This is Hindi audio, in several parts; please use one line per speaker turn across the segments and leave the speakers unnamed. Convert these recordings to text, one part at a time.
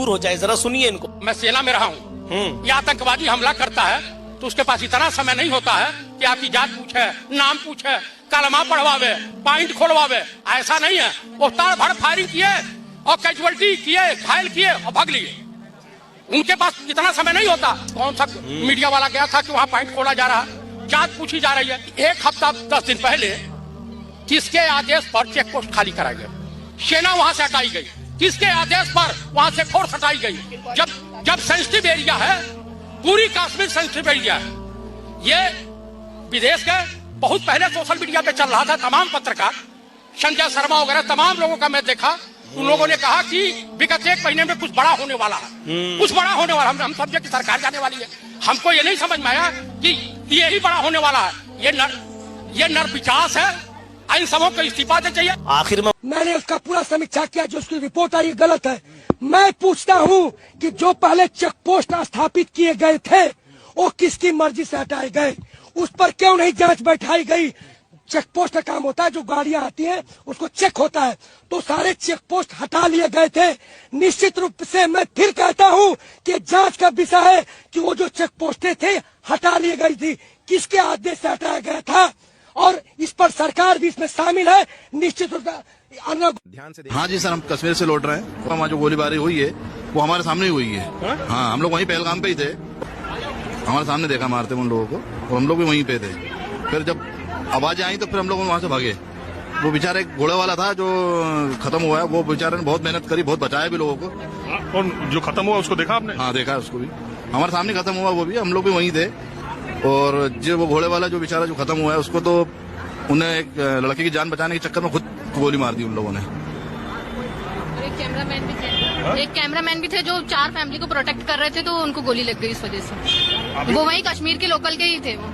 दूर हो जाए। जरा सुनिए इनको।
मैं सेना में रहा हूँ, ये आतंकवादी हमला करता है तो उसके पास इतना समय नहीं होता है कि आपकी जात पूछे, नाम पूछे, कलमा पढ़वावे, पॉइंट खोलवावे। ऐसा नहीं है, वो तार भर फायरिंग किए और कैजुअलिटी किए, घायल किए और भाग लिए। उनके पास इतना समय नहीं होता। कौन सा मीडिया वाला गया था कि वहाँ पॉइंट खोला जा रहा है, जात पूछी जा रही है। 1 हफ्ता 10 दिन पहले किसके आदेश पर चेक पोस्ट खाली कराई गई, सेना वहां से हटाई गई, किसके आदेश पर वहां से फोर्स हटाई गई? जब सेंसिटिव एरिया है, पूरी कश्मीर सेंसिटिव एरिया है। ये विदेश के बहुत पहले सोशल मीडिया पे चल रहा था, तमाम पत्रकार, संजय शर्मा वगैरह तमाम लोगों का मैं देखा। उन लोगों ने कहा कि विगत 1 महीने में कुछ बड़ा होने वाला है, कुछ बड़ा होने वाला। हम समझे कि सरकार जाने वाली है। हमको ये नहीं समझ में आया कि यही बड़ा होने वाला है। ये नरपिचास है। इन सबों को इस्तीफा देना चाहिए।
आखिर में
मैंने उसका पूरा समीक्षा किया, जो उसकी रिपोर्ट आई गलत है। मैं पूछता हूँ कि जो पहले चेक पोस्ट स्थापित किए गए थे वो किसकी मर्जी से हटाए गए, उस पर क्यों नहीं जांच बैठाई गई? चेक पोस्ट का काम होता है, जो गाड़ियां आती हैं उसको चेक होता है, तो सारे चेक पोस्ट हटा लिए गए थे। निश्चित रूप से मैं फिर कहता हूँ कि जांच का विषय है कि वो जो चेक पोस्टें थे हटा ली गई थी, किसके आदेश से हटाया गया था, और इस पर सरकार भी इसमें शामिल है। निश्चित रूप से
हाँ जी सर, हम कश्मीर से लौट रहे हैं। वहाँ जो गोलीबारी हुई है वो हमारे सामने ही हुई है। हाँ, हम लोग वहीं पहलगाम पे ही थे, हमारे सामने देखा मारते उन लोगों को, और हम लोग भी वहीं पे थे। फिर जब आवाजें आई तो फिर हम लोग वहाँ से भागे। वो बेचारा एक घोड़े वाला था जो खत्म हुआ है, वो बेचारे ने बहुत मेहनत करी, बहुत बचाया भी लोगों को।
और जो खत्म हुआ उसको देखा आपने?
हाँ, देखा उसको भी, हमारे सामने खत्म हुआ वो भी, हम लोग भी वहीं थे। और जो वो घोड़े वाला जो बेचारा जो खत्म हुआ है उसको तो उन्हें एक लड़के की जान बचाने के चक्कर में खुद गोली मार दी उन लोगों ने।
एक कैमरामैन भी थे जो 4 फैमिली को प्रोटेक्ट कर रहे थे, तो उनको गोली लग गई इस वजह से। वो वहीं कश्मीर के लोकल के ही थे। वो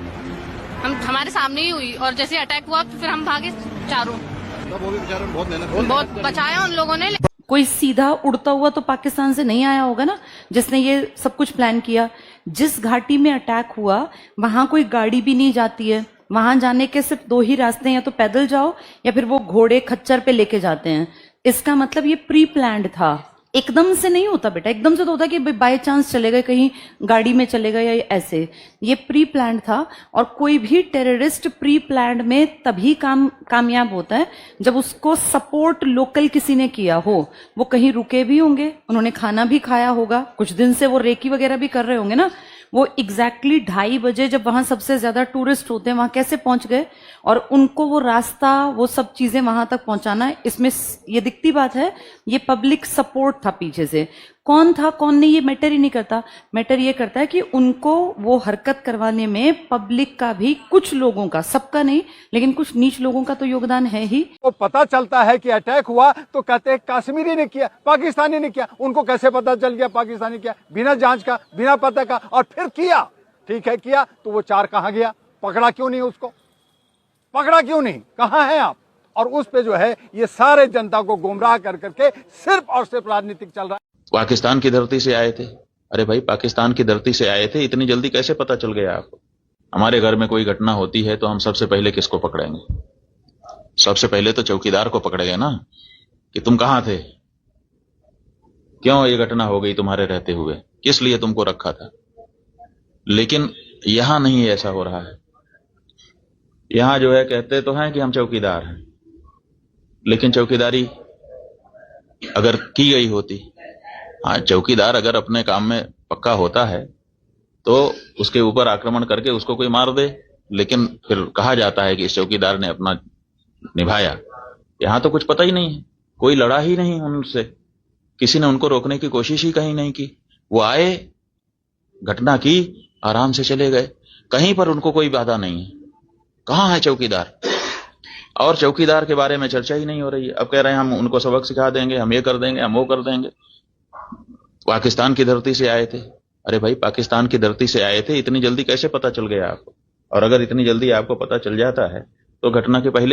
हमारे सामने ही हुई, और जैसे अटैक हुआ तो फिर हम भागे चारों।
वो भी बेचारे बहुत मेहनत,
बहुत बचाया उन लोगों ने।
कोई सीधा उड़ता हुआ तो पाकिस्तान से नहीं आया होगा ना, जिसने ये सब कुछ प्लान किया। जिस घाटी में अटैक हुआ वहां कोई गाड़ी भी नहीं जाती है, वहां जाने के सिर्फ 2 ही रास्ते हैं, या तो पैदल जाओ या फिर वो घोड़े खच्चर पे लेके जाते हैं। इसका मतलब ये प्री प्लान्ड था, एकदम से नहीं होता बेटा। एकदम से तो होता कि बाय चांस चले गए कहीं, गाड़ी में चले गए या ऐसे। ये प्री प्लान्ड था, और कोई भी टेररिस्ट प्री प्लान्ड में तभी कामयाब होता है जब उसको सपोर्ट लोकल किसी ने किया हो। वो कहीं रुके भी होंगे, उन्होंने खाना भी खाया होगा, कुछ दिन से वो रेकी वगैरह भी कर रहे होंगे ना। वो एग्जैक्टली 2:30 बजे जब वहां सबसे ज्यादा टूरिस्ट होते हैं, वहां कैसे पहुंच गए, और उनको वो रास्ता, वो सब चीजें वहां तक पहुंचाना, इसमें ये दिखती बात है ये पब्लिक सपोर्ट था पीछे से। कौन था कौन नहीं ये मैटर ही नहीं करता। मैटर ये करता है कि उनको वो हरकत करवाने में पब्लिक का भी, कुछ लोगों का, सबका नहीं लेकिन कुछ नीच लोगों का तो योगदान है ही।
तो पता चलता है कि अटैक हुआ तो कहते हैं कश्मीरी ने किया, पाकिस्तानी ने किया। उनको कैसे पता चल गया पाकिस्तानी किया? बिना जांच का, बिना पता का, और फिर किया। ठीक है, किया तो वो 4 कहाँ गया? पकड़ा क्यों नहीं उसको? पकड़ा क्यों नहीं? कहाँ है आप? और उस पे जो है ये सारे जनता को गुमराह कर करके सिर्फ और सिर्फ राजनीतिक चल रहा है।
पाकिस्तान की धरती से आए थे। अरे भाई, पाकिस्तान की धरती से आए थे, इतनी जल्दी कैसे पता चल गया आपको? हमारे घर में कोई घटना होती है तो हम सबसे पहले किसको पकड़ेंगे? सबसे पहले तो चौकीदार को पकड़ेंगे ना, कि तुम कहां थे, क्यों ये घटना हो गई तुम्हारे रहते हुए, किस लिए तुमको रखा था। लेकिन यहां नहीं ऐसा हो रहा है। यहां जो है कहते तो हैं कि हम चौकीदार हैं, लेकिन चौकीदारी अगर की गई होती, हाँ, चौकीदार अगर अपने काम में पक्का होता है तो उसके ऊपर आक्रमण करके उसको कोई मार दे, लेकिन फिर कहा जाता है कि इस चौकीदार ने अपना निभाया। यहां तो कुछ पता ही नहीं है, कोई लड़ा ही नहीं उनसे, किसी ने उनको रोकने की कोशिश ही कहीं नहीं की। वो आए, घटना की, आराम से चले गए, कहीं पर उनको कोई बाधा नहीं है। कहां है चौकीदार? और चौकीदार के बारे में चर्चा ही नहीं हो रही है। अब कह रहे हैं हम उनको सबक सिखा देंगे, हम ये कर देंगे, हम वो कर देंगे। पाकिस्तान की धरती से आए थे। अरे भाई, पाकिस्तान की धरती से आए थे, इतनी जल्दी कैसे पता चल गया आपको? और अगर इतनी जल्दी आपको पता चल जाता है तो घटना के पहले